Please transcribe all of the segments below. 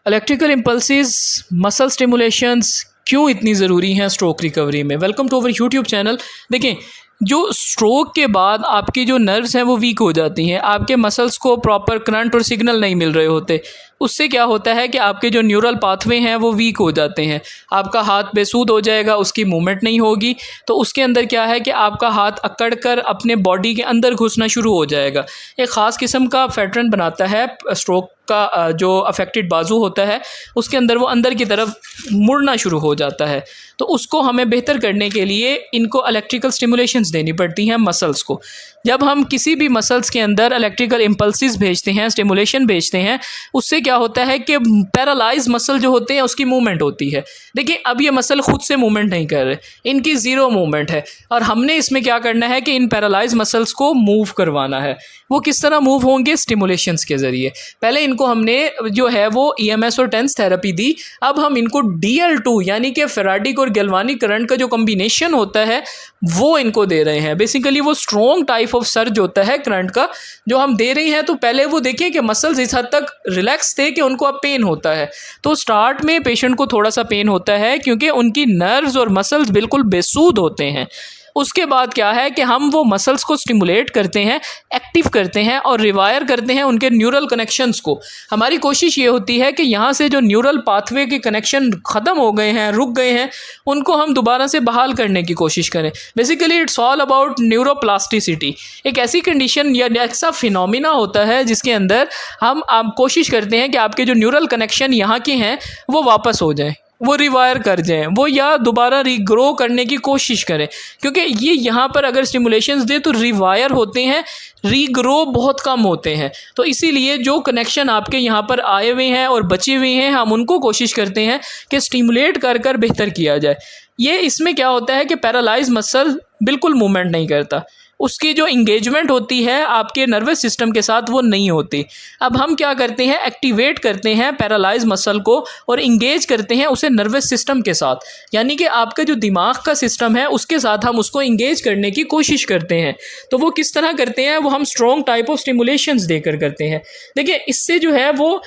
Electrical impulses muscle stimulations क्यों इतनी ज़रूरी हैं स्ट्रोक रिकवरी में। Welcome to our YouTube channel. देखें, जो स्ट्रोक के बाद आपकी जो नर्व्स हैं वो वीक हो जाती हैं, आपके मसल्स को प्रॉपर करंट और सिग्नल नहीं मिल रहे होते। उससे क्या होता है कि आपके जो न्यूरल पाथवे हैं वो वीक हो जाते हैं, आपका हाथ बेसूद हो जाएगा, उसकी मूवमेंट नहीं होगी। तो उसके अंदर क्या है कि आपका हाथ अकड़ कर अपने बॉडी के अंदर घुसना शुरू हो जाएगा। एक ख़ास किस्म का पैटर्न बनाता है स्ट्रोक का, जो अफेक्टेड बाजू होता है उसके अंदर वो अंदर की तरफ मुड़ना शुरू हो जाता है। तो उसको हमें बेहतर करने के लिए इनको इलेक्ट्रिकल स्टिमुलेशंस देनी पड़ती हैं मसल्स को। जब हम किसी भी मसल्स के अंदर इलेक्ट्रिकल इम्पल्सिस भेजते हैं, स्टिमुलेशन भेजते हैं, उससे क्या होता है कि पैरालाइज मसल जो होते हैं उसकी मूवमेंट होती है। देखिए, अब ये मसल खुद से मूवमेंट नहीं कर रहे, इनकी ज़ीरो मूवमेंट है, और हमने इसमें क्या करना है कि इन पैरालाइज मसल्स को मूव करवाना है। वो किस तरह मूव होंगे? स्टिमुलेशंस के ज़रिए। पहले इनको हमने जो है वो EMS और टेंस थेरेपी दी। अब हम इनको DL2 यानी कि फेराडिक और गैल्वानिक करंट का जो कम्बिनेशन होता है वो इनको दे रहे हैं। बेसिकली वो स्ट्रॉन्ग टाइप ऑफ सर्ज होता है करंट का जो हम दे रहे हैं। तो पहले वो देखिए कि मसल्स इस हद तक रिलैक्स थे कि उनको अब पेन होता है। तो स्टार्ट में पेशेंट को थोड़ा सा पेन होता है क्योंकि उनकी नर्व्स और मसल्स बिल्कुल बेसूद होते हैं। उसके बाद क्या है कि हम वो मसल्स को स्टिमुलेट करते हैं, एक्टिव करते हैं और रिवायर करते हैं उनके न्यूरल कनेक्शंस को। हमारी कोशिश ये होती है कि यहाँ से जो न्यूरल पाथवे के कनेक्शन ख़त्म हो गए हैं, रुक गए हैं, उनको हम दोबारा से बहाल करने की कोशिश करें। Basically it's all about neuroplasticity. एक ऐसी कंडीशन या ऐसा फिनोमिना होता है जिसके अंदर हम आप कोशिश करते हैं कि आपके जो न्यूरल कनेक्शन यहाँ के हैं वो वापस हो जाएं, वो रिवायर कर जाएं, वो या दोबारा रीग्रो करने की कोशिश करें। क्योंकि ये यहाँ पर अगर स्टिमुलेशंस दे तो रिवायर होते हैं, रीग्रो बहुत कम होते हैं। तो इसीलिए जो कनेक्शन आपके यहाँ पर आए हुए हैं और बचे हुए हैं, हम उनको कोशिश करते हैं कि स्टिमुलेट कर कर बेहतर किया जाए। ये इसमें क्या होता है कि पैरालाइज मसल बिल्कुल मूवमेंट नहीं करता, उसकी जो इंगेजमेंट होती है आपके नर्वस सिस्टम के साथ वो नहीं होती। अब हम क्या करते हैं, एक्टिवेट करते हैं पैरालाइज मसल को और इंगेज करते हैं उसे नर्वस सिस्टम के साथ, यानी कि आपका जो दिमाग का सिस्टम है उसके साथ हम उसको इंगेज करने की कोशिश करते हैं। तो वो किस तरह करते हैं, वो हम स्ट्रॉन्ग टाइप ऑफ स्टिमुलेशंस देकर करते हैं। देखिए, इससे जो है वो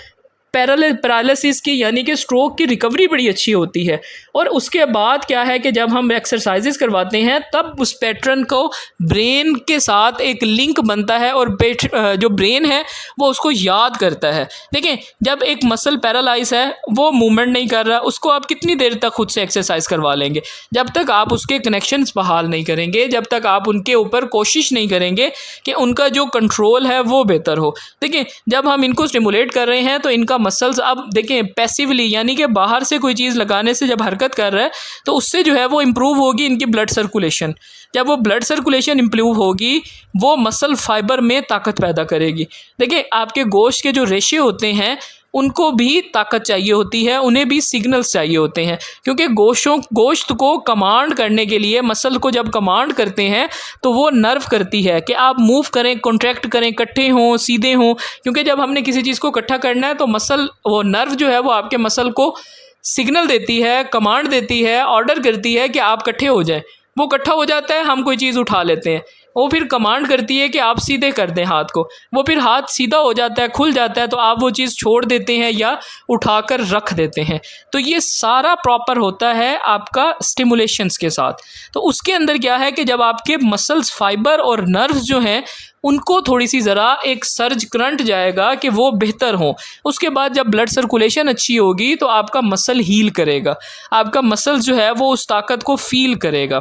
पैरालिसिस की यानी कि स्ट्रोक की रिकवरी बड़ी अच्छी होती है। और उसके बाद क्या है कि जब हम एक्सरसाइजेस करवाते हैं तब उस पैटर्न को ब्रेन के साथ एक लिंक बनता है और जो ब्रेन है वो उसको याद करता है। देखें, जब एक मसल पैरालाइज है, वो मूवमेंट नहीं कर रहा, उसको आप कितनी देर तक खुद से एक्सरसाइज करवा लेंगे? जब तक आप उसके कनेक्शंस बहाल नहीं करेंगे, जब तक आप उनके ऊपर कोशिश नहीं करेंगे कि उनका जो कंट्रोल है वो बेहतर हो। देखिए, जब हम इनको स्टिमुलेट कर रहे हैं तो इनका मसल्स, अब देखें, पैसिवली यानी कि बाहर से कोई चीज़ लगाने से जब हरकत कर रहा है तो उससे जो है वो इम्प्रूव होगी इनकी ब्लड सर्कुलेशन। जब वो ब्लड सर्कुलेशन इम्प्रूव होगी वो मसल फाइबर में ताकत पैदा करेगी। देखिए, आपके गोश्त के जो रेशे होते हैं उनको भी ताकत चाहिए होती है, उन्हें भी सिग्नल्स चाहिए होते हैं, क्योंकि गोश्त को कमांड करने के लिए मसल को जब कमांड करते हैं तो वो नर्व करती है कि आप मूव करें, कॉन्ट्रैक्ट करें, इकट्ठे हों, सीधे हों। क्योंकि जब हमने किसी चीज़ को इकट्ठा करना है तो मसल, वो नर्व जो है वो आपके मसल को सिग्नल देती है, कमांड देती है, ऑर्डर करती है कि आप इकट्ठे हो जाएं। वो इकट्ठा हो जाता है, हम कोई चीज़ उठा लेते हैं, वो फिर कमांड करती है कि आप सीधे कर दें हाथ को, वो फिर हाथ सीधा हो जाता है, खुल जाता है, तो आप वो चीज़ छोड़ देते हैं या उठाकर रख देते हैं। तो ये सारा प्रॉपर होता है आपका स्टिमुलेशंस के साथ। तो उसके अंदर क्या है कि जब आपके मसल्स, फाइबर और नर्व्स जो हैं उनको थोड़ी सी ज़रा एक सर्ज करंट जाएगा कि वो बेहतर हो। उसके बाद जब ब्लड सर्कुलेशन अच्छी होगी तो आपका मसल हील करेगा, आपका मसल जो है वो उस ताकत को फील करेगा।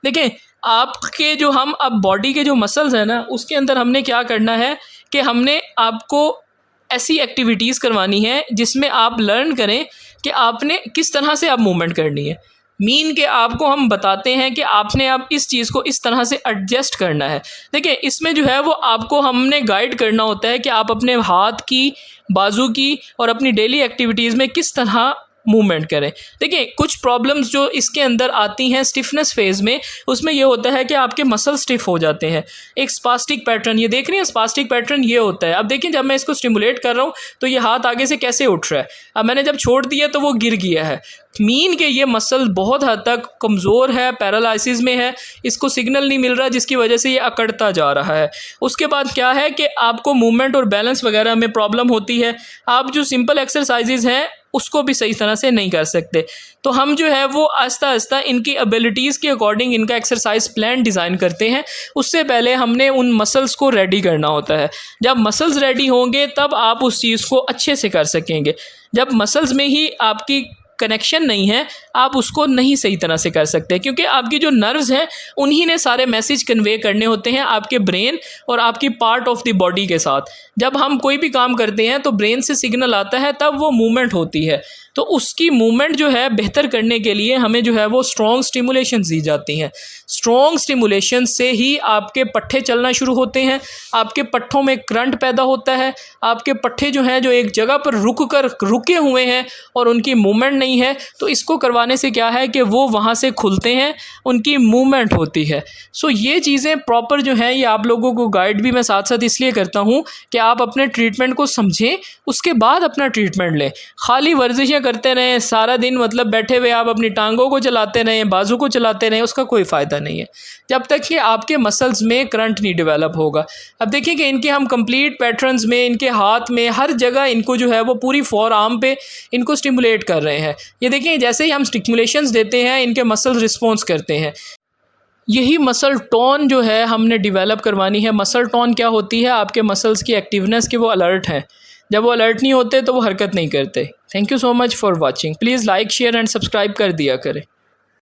देखें, आपके जो हम अब बॉडी के जो मसल्स हैं ना, उसके अंदर हमने क्या करना है कि हमने आपको ऐसी एक्टिविटीज़ करवानी है जिसमें आप लर्न करें कि आपने किस तरह से अब मूवमेंट करनी है। मीन के आपको हम बताते हैं कि आपने अब इस चीज़ को इस तरह से एडजस्ट करना है। देखिए, इसमें जो है वो आपको हमने गाइड करना होता है कि आप अपने हाथ की, बाजू की और अपनी डेली एक्टिविटीज़ में किस तरह मूवमेंट करें। देखिए कुछ प्रॉब्लम्स जो इसके अंदर आती हैं स्टिफनेस फेज़ में, उसमें ये होता है कि आपके मसल स्टिफ हो जाते हैं। एक स्पास्टिक पैटर्न, ये देख रही हैं स्पास्टिक पैटर्न ये होता है। अब देखिए जब मैं इसको स्टिमुलेट कर रहा हूँ तो ये हाथ आगे से कैसे उठ रहा है, अब मैंने जब छोड़ दिया तो वो गिर गया है। मीन के ये मसल बहुत हद तक कमज़ोर है, पैरालिसिस में है, इसको सिग्नल नहीं मिल रहा जिसकी वजह से ये अकड़ता जा रहा है। उसके बाद क्या है कि आपको मूवमेंट और बैलेंस वगैरह में प्रॉब्लम होती है। आप जो सिंपल एक्सरसाइजेज हैं उसको भी सही तरह से नहीं कर सकते। तो हम जो है वो आहिस्ता आहिस्ता इनकी एबिलिटीज़ के अकॉर्डिंग इनका एक्सरसाइज प्लान डिज़ाइन करते हैं। उससे पहले हमने उन मसल्स को रेडी करना होता है। जब मसल्स रेडी होंगे तब आप उस चीज़ को अच्छे से कर सकेंगे। जब मसल्स में ही आपकी कनेक्शन नहीं है, आप उसको नहीं सही तरह से कर सकते, क्योंकि आपकी जो नर्व्स हैं उन्हीं ने सारे मैसेज कन्वे करने होते हैं आपके ब्रेन और आपकी पार्ट ऑफ द बॉडी के साथ। जब हम कोई भी काम करते हैं तो ब्रेन से सिग्नल आता है, तब वो मूवमेंट होती है। तो उसकी मूवमेंट जो है बेहतर करने के लिए हमें जो है वो स्ट्रॉन्ग स्टिमुलेशन दी जाती हैं। स्ट्रॉन्ग स्टिमुलेशन से ही आपके पट्टे चलना शुरू होते हैं, आपके पट्टों में करंट पैदा होता है। आपके पट्टे जो हैं जो एक जगह पर रुके हुए हैं और उनकी मूवमेंट नहीं है, तो इसको करवाने से क्या है कि वो वहाँ से खुलते हैं, उनकी मूवमेंट होती है। सो ये चीज़ें प्रॉपर जो हैं ये आप लोगों को गाइड भी मैं साथ साथ इसलिए करता हूँ कि आप अपने ट्रीटमेंट को समझें, उसके बाद अपना ट्रीटमेंट लें। खाली वर्जिशें करते रहें सारा दिन, मतलब बैठे हुए आप अपनी टांगों को चलाते रहें, बाजू को चलाते रहें, उसका कोई फ़ायदा नहीं है जब तक कि आपके मसल्स में करंट नहीं डेवलप होगा। अब देखिए कि इनके हम कंप्लीट पैटर्न्स में, इनके हाथ में, हर जगह इनको जो है वो पूरी फोर आर्म पे इनको स्टिमुलेट कर रहे हैं। ये देखिए जैसे ही हम स्टिमुलेशंस देते हैं इनके मसल रिस्पॉन्स करते हैं। यही मसल टोन जो है हमने डेवलप करवानी है। मसल टोन क्या होती है, आपके मसल्स की एक्टिवनेस कि वो अलर्ट हैं। जब वो अलर्ट नहीं होते तो वो हरकत नहीं करते। Thank you so much for watching. Please like share and subscribe कर दिया करें।